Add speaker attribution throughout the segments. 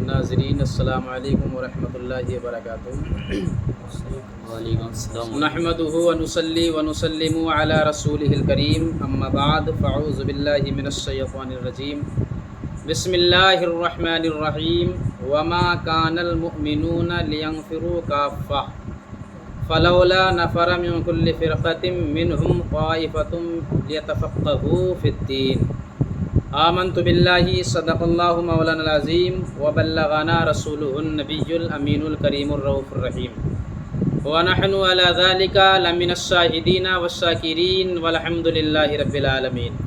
Speaker 1: ناظرین السلام علیکم ورحمۃ اللہ وبرکاتہ۔
Speaker 2: وعلیکم السلام
Speaker 1: نحمده ونصلی ونسلم علی رسولہ الکریم، اما بعد فاعوذ باللہ من الشیطان الرجیم، بسم اللہ الرحمن الرحیم۔ وما کان المؤمنون لینفروا کافۃ فلولا نفر من کل فرقۃ منهم طائفۃ لیتفقهوا فی الدین۔ آمنت باللہ صدق اللہ مولانا العظیم وبلغنا رسولہ النبی الامین الکریم الرؤوف الرحیم، ونحن علی ذلک لمن الشاہدین والشاکرین والحمد للہ رب العالمین۔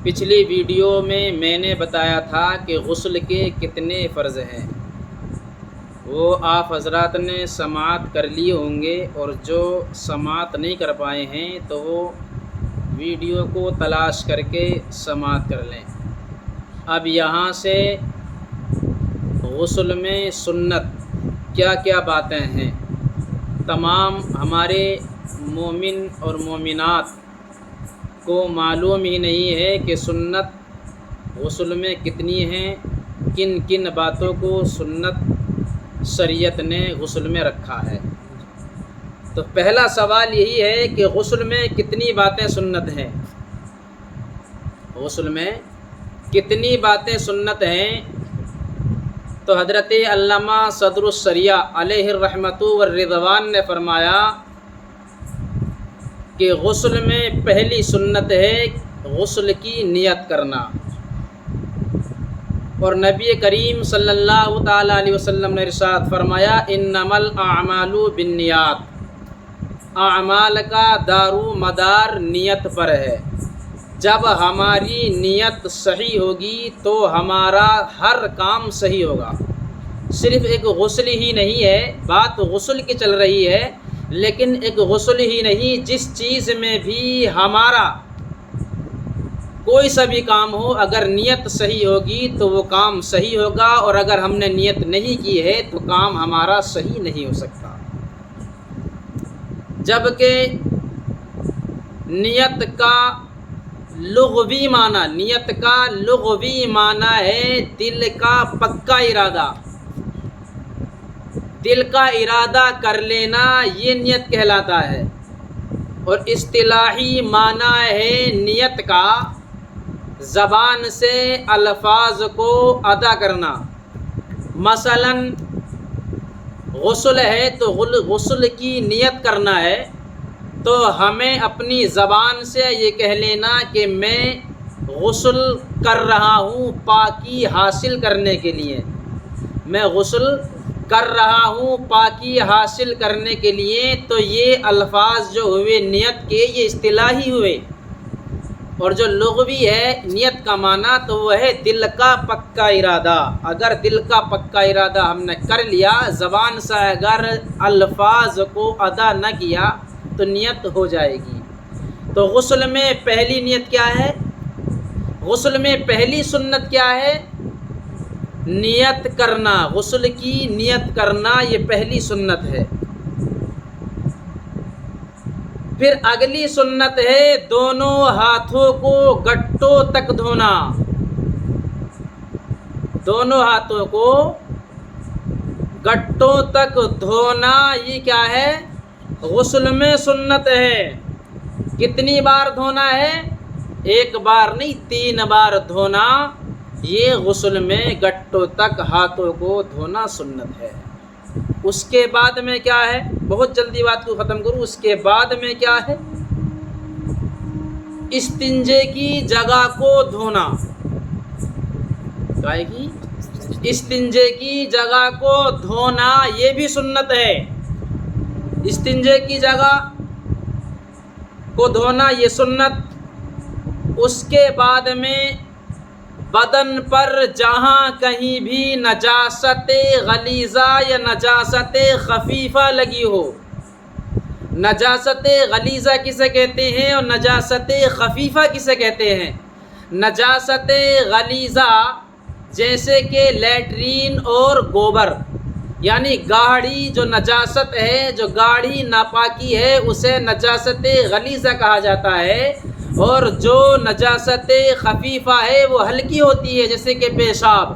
Speaker 1: پچھلی ویڈیو میں نے بتایا تھا کہ غسل کے کتنے فرض ہیں، وہ آپ حضرات نے سماعت کر لیے ہوں گے، اور جو سماعت نہیں کر پائے ہیں تو وہ ویڈیو کو تلاش کر کے سماعت کر لیں۔ اب یہاں سے غسل میں سنت کیا کیا باتیں ہیں، تمام ہمارے مومن اور مومنات کو معلوم ہی نہیں ہے کہ سنت غسل میں کتنی ہیں، کن کن باتوں کو سنت شریعت نے غسل میں رکھا ہے۔ تو پہلا سوال یہی ہے کہ غسل میں کتنی باتیں سنت ہیں، غسل میں کتنی باتیں سنت ہیں؟ تو حضرت علامہ صدر الشریعہ علیہ الرحمۃ والرضوان نے فرمایا کہ غسل میں پہلی سنت ہے غسل کی نیت کرنا، اور نبی کریم صلی اللہ تعالیٰ علیہ وسلم نے ارشاد فرمایا انما الاعمال بالنیات، اعمال کا دارو مدار نیت پر ہے۔ جب ہماری نیت صحیح ہوگی تو ہمارا ہر کام صحیح ہوگا۔ صرف ایک غسل ہی نہیں ہے، بات غسل کی چل رہی ہے، لیکن ایک غسل ہی نہیں، جس چیز میں بھی ہمارا کوئی سا بھی کام ہو، اگر نیت صحیح ہوگی تو وہ کام صحیح ہوگا، اور اگر ہم نے نیت نہیں کی ہے تو کام ہمارا صحیح نہیں ہو سکتا۔ جبکہ نیت کا لغوی معنی ہے دل کا پکا ارادہ، دل کا ارادہ کر لینا، یہ نیت کہلاتا ہے۔ اور اصطلاحی معنی ہے نیت کا زبان سے الفاظ کو ادا کرنا۔ مثلا غسل ہے تو غسل کی نیت کرنا ہے، تو ہمیں اپنی زبان سے یہ کہہ لینا کہ میں غسل کر رہا ہوں پاکی حاصل کرنے کے لیے، میں غسل کر رہا ہوں پاکی حاصل کرنے کے لیے۔ تو یہ الفاظ جو ہوئے نیت کے، یہ اصطلاحی ہوئے، اور جو لغوی ہے نیت کا معنی تو وہ ہے دل کا پکا ارادہ۔ اگر دل کا پکا ارادہ ہم نے کر لیا، زبان سے اگر الفاظ کو ادا نہ کیا تو نیت ہو جائے گی۔ تو غسل میں پہلی نیت کیا ہے؟ غسل میں پہلی سنت کیا ہے؟ نیت کرنا، غسل کی نیت کرنا، یہ پہلی سنت ہے۔ پھر اگلی سنت ہے دونوں ہاتھوں کو گٹوں تک دھونا، دونوں ہاتھوں کو گٹوں تک دھونا، یہ کیا ہے؟ غسل میں سنت ہے۔ کتنی بار دھونا ہے؟ ایک بار نہیں، 3 بار دھونا، یہ غسل میں گٹوں تک ہاتھوں کو دھونا سنت ہے۔ اس کے بعد میں کیا ہے؟ بہت جلدی بات کو ختم کروں۔ اس کے بعد میں کیا ہے؟ استنجے کی جگہ کو دھونا، کیا ہے کی؟ استنجے کی جگہ کو دھونا، یہ بھی سنت ہے۔ استنجے کی جگہ کو دھونا یہ سنت۔ اس کے بعد میں بدن پر جہاں کہیں بھی نجاست غلیظہ یا نجاست خفیفہ لگی ہو، نجاست غلیظہ کسے کہتے ہیں اور نجاست خفیفہ کسے کہتے ہیں؟ نجاست غلیظہ جیسے کہ لیٹرین اور گوبر، یعنی گاڑھی جو نجاست ہے، جو گاڑھی ناپاکی ہے، اسے نجاست غلیظہ کہا جاتا ہے، اور جو نجاست خفیفہ ہے وہ ہلکی ہوتی ہے، جیسے کہ پیشاب،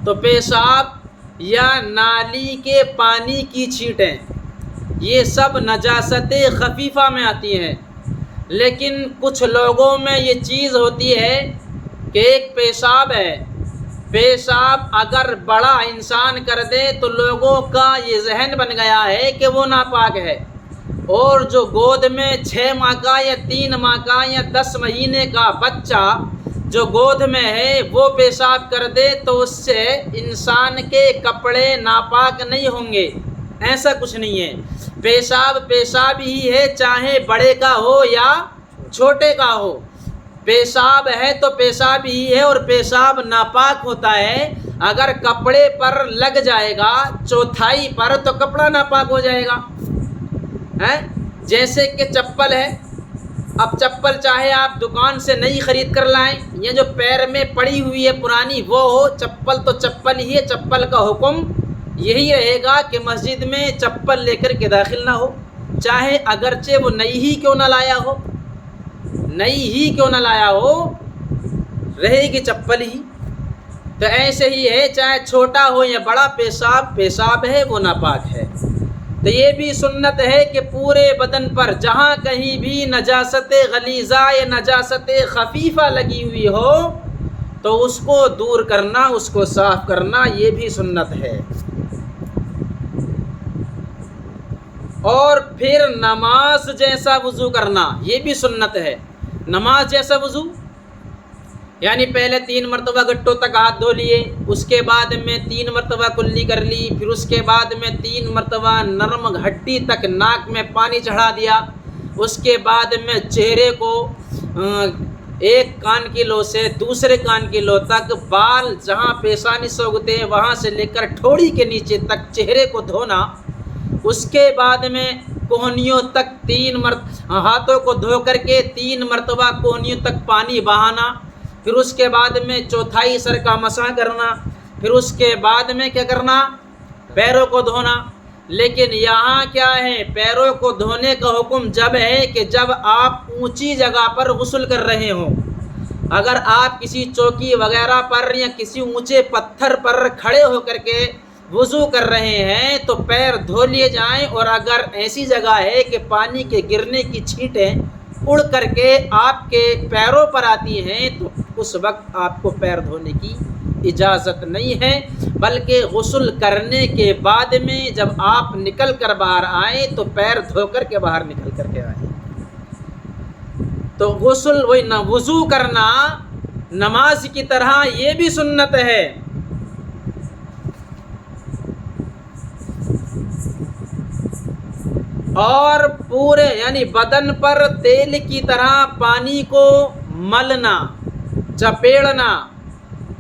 Speaker 1: تو پیشاب یا نالی کے پانی کی چھینٹیں یہ سب نجاست خفیفہ میں آتی ہیں۔ لیکن کچھ لوگوں میں یہ چیز ہوتی ہے کہ ایک پیشاب ہے، پیشاب اگر بڑا انسان کر دے تو لوگوں کا یہ ذہن بن گیا ہے کہ وہ ناپاک ہے، اور جو گود میں 6 ماہ کا یا 3 ماہ کا یا 10 مہینے کا بچہ جو گود میں ہے وہ پیشاب کر دے تو اس سے انسان کے کپڑے ناپاک نہیں ہوں گے۔ ایسا کچھ نہیں ہے، پیشاب ہی ہے، چاہے بڑے کا ہو یا چھوٹے کا ہو، پیشاب ہے تو پیشاب ہی ہے، اور پیشاب ناپاک ہوتا ہے۔ اگر کپڑے پر لگ جائے گا چوتھائی پر تو کپڑا ناپاک ہو جائے گا۔ جیسے کہ چپل ہے، اب چپل چاہے آپ دکان سے نئی خرید کر لائیں یا جو پیر میں پڑی ہوئی ہے پرانی وہ ہو، چپل تو چپل ہی ہے۔ چپل کا حکم یہی رہے گا کہ مسجد میں چپل لے کر کے داخل نہ ہو، چاہے اگرچہ وہ نئی ہی کیوں نہ لایا ہو، رہے گی چپل ہی۔ تو ایسے ہی ہے، چاہے چھوٹا ہو یا بڑا، پیشاب ہے وہ ناپاک ہے۔ تو یہ بھی سنت ہے کہ پورے بدن پر جہاں کہیں بھی نجاست غلیظہ یا نجاست خفیفہ لگی ہوئی ہو تو اس کو دور کرنا، اس کو صاف کرنا، یہ بھی سنت ہے۔ اور پھر نماز جیسا وضو کرنا یہ بھی سنت ہے۔ نماز جیسا وضو یعنی پہلے 3 مرتبہ گٹوں تک ہاتھ دھو لیے، اس کے بعد میں 3 مرتبہ کلی کر لی، پھر اس کے بعد میں 3 مرتبہ نرم ہڈی تک ناک میں پانی چڑھا دیا، اس کے بعد میں چہرے کو ایک کان کی لو سے دوسرے کان کی لو تک، بال جہاں پیشانی سے اگتے ہیں وہاں سے لے کر ٹھوڑی کے نیچے تک چہرے کو دھونا، اس کے بعد میں کوہنیوں تک 3 ہاتھوں کو دھو کر کے 3 مرتبہ کوہنیوں تک پانی بہانا، پھر اس کے بعد میں چوتھائی سر کا مسح کرنا، پھر اس کے بعد میں کیا کرنا، پیروں کو دھونا۔ لیکن یہاں کیا ہے، پیروں کو دھونے کا حکم جب ہے کہ جب آپ اونچی جگہ پر غسل کر رہے ہوں۔ اگر آپ کسی چوکی وغیرہ پر یا کسی اونچے پتھر پر کھڑے ہو کر کے وضو کر رہے ہیں تو پیر دھو لیے جائیں، اور اگر ایسی جگہ ہے کہ پانی کے گرنے کی چھینٹیں اڑ کر کے آپ کے پیروں پر آتی ہیں تو اس وقت آپ کو پیر دھونے کی اجازت نہیں ہے، بلکہ غسل کرنے کے بعد میں جب آپ نکل کر باہر آئیں تو پیر دھو کر کے باہر نکل کر کے آئیں۔ تو غسل وضو کرنا نماز کی طرح یہ بھی سنت ہے۔ اور پورے یعنی بدن پر تیل کی طرح پانی کو ملنا، چپیڑنا،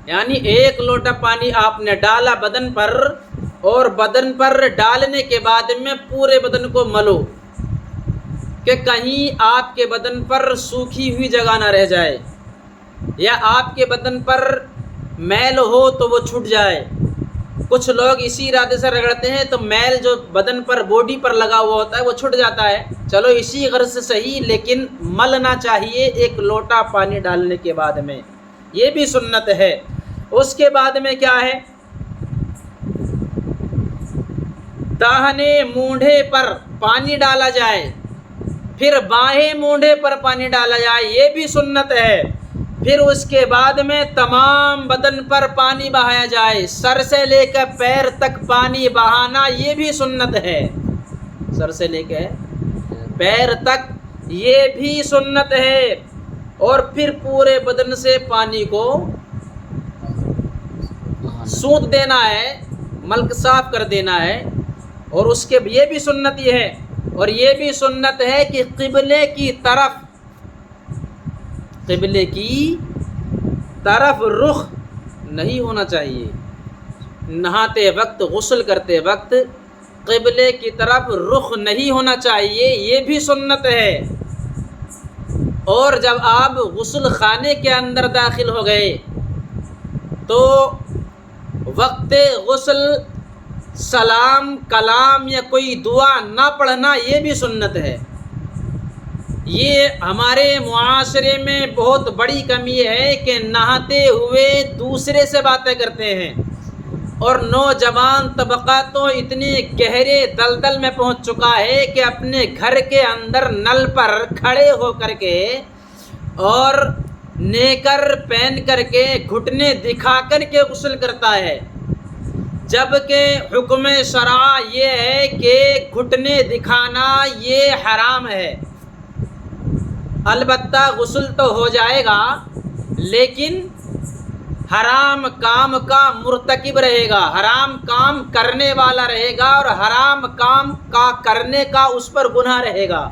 Speaker 1: یعنی 1 لوٹا پانی آپ نے ڈالا بدن پر، اور بدن پر ڈالنے کے بعد میں پورے بدن کو ملو کہ کہیں آپ کے بدن پر سوکھی ہوئی جگہ نہ رہ جائے، یا آپ کے بدن پر میل ہو تو وہ چھٹ جائے۔ کچھ لوگ اسی ارادے سے رگڑتے ہیں تو میل جو بدن پر باڈی پر لگا ہوا ہوتا ہے وہ چھٹ جاتا ہے، چلو اسی غرض سے صحیح، لیکن ملنا چاہیے 1 لوٹا پانی ڈالنے کے بعد میں، یہ بھی سنت ہے۔ اس کے بعد میں کیا ہے، داہنے مونڈھے پر پانی ڈالا جائے، پھر بائیں مونڈھے پر پانی ڈالا جائے، یہ بھی سنت ہے۔ پھر اس کے بعد میں تمام بدن پر پانی بہایا جائے، سر سے لے کر پیر تک پانی بہانا یہ بھی سنت ہے، سر سے لے کے پیر تک یہ بھی سنت ہے۔ اور پھر پورے بدن سے پانی کو سونت دینا ہے، ملک صاف کر دینا ہے۔ اور اس کے یہ بھی سنت یہ ہے، اور یہ بھی سنت ہے کہ قبلے کی طرف رخ نہیں ہونا چاہیے، نہاتے وقت غسل کرتے وقت قبلے کی طرف رخ نہیں ہونا چاہیے، یہ بھی سنت ہے۔ اور جب آپ غسل خانے کے اندر داخل ہو گئے تو وقت غسل سلام کلام یا کوئی دعا نہ پڑھنا یہ بھی سنت ہے۔ یہ ہمارے معاشرے میں بہت بڑی کمی ہے کہ نہاتے ہوئے دوسرے سے باتیں کرتے ہیں، اور نوجوان طبقہ تو اتنے گہرے دلدل میں پہنچ چکا ہے کہ اپنے گھر کے اندر نل پر کھڑے ہو کر کے اور نیکر پہن کر کے گھٹنے دکھا کر کے غسل کرتا ہے، جبکہ حکم شرع یہ ہے کہ گھٹنے دکھانا یہ حرام ہے۔ البتہ غسل تو ہو جائے گا لیکن حرام کام کا مرتکب رہے گا، حرام کام کرنے والا رہے گا اور حرام کام کا کرنے کا اس پر گناہ رہے گا۔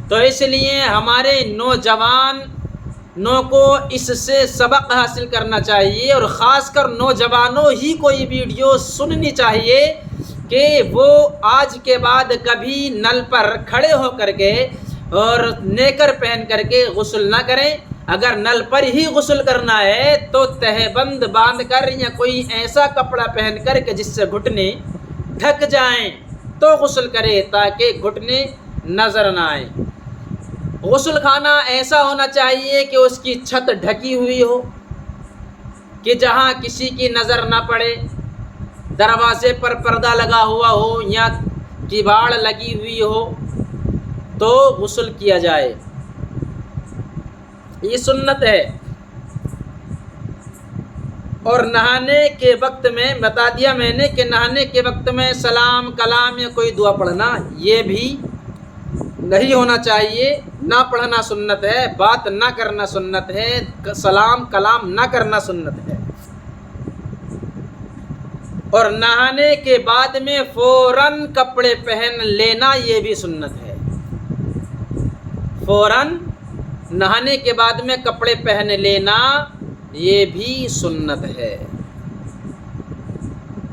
Speaker 1: تو اس لیے ہمارے نوجوانوں کو اس سے سبق حاصل کرنا چاہیے، اور خاص کر نوجوانوں ہی کو یہ ویڈیو سننی چاہیے کہ وہ آج کے بعد کبھی نل پر کھڑے ہو کر کے اور نیکر پہن کر کے غسل نہ کریں۔ اگر نل پر ہی غسل کرنا ہے تو تہبند باندھ کر یا کوئی ایسا کپڑا پہن کر کے جس سے گھٹنے ڈھک جائیں تو غسل کرے، تاکہ گھٹنے نظر نہ آئیں۔ غسل خانہ ایسا ہونا چاہیے کہ اس کی چھت ڈھکی ہوئی ہو کہ جہاں کسی کی نظر نہ پڑے، دروازے پر پردہ لگا ہوا ہو یا کباڑ لگی ہوئی ہو تو غسل کیا جائے، یہ سنت ہے۔ اور نہانے کے وقت میں بتا دیا میں نے کہ نہانے کے وقت میں سلام کلام یا کوئی دعا پڑھنا یہ بھی نہیں ہونا چاہیے، نہ پڑھنا سنت ہے، بات نہ کرنا سنت ہے، سلام کلام نہ کرنا سنت ہے۔ اور نہانے کے بعد میں فوراً کپڑے پہن لینا یہ بھی سنت ہے، فوراً نہانے کے بعد میں کپڑے پہن لینا یہ بھی سنت ہے۔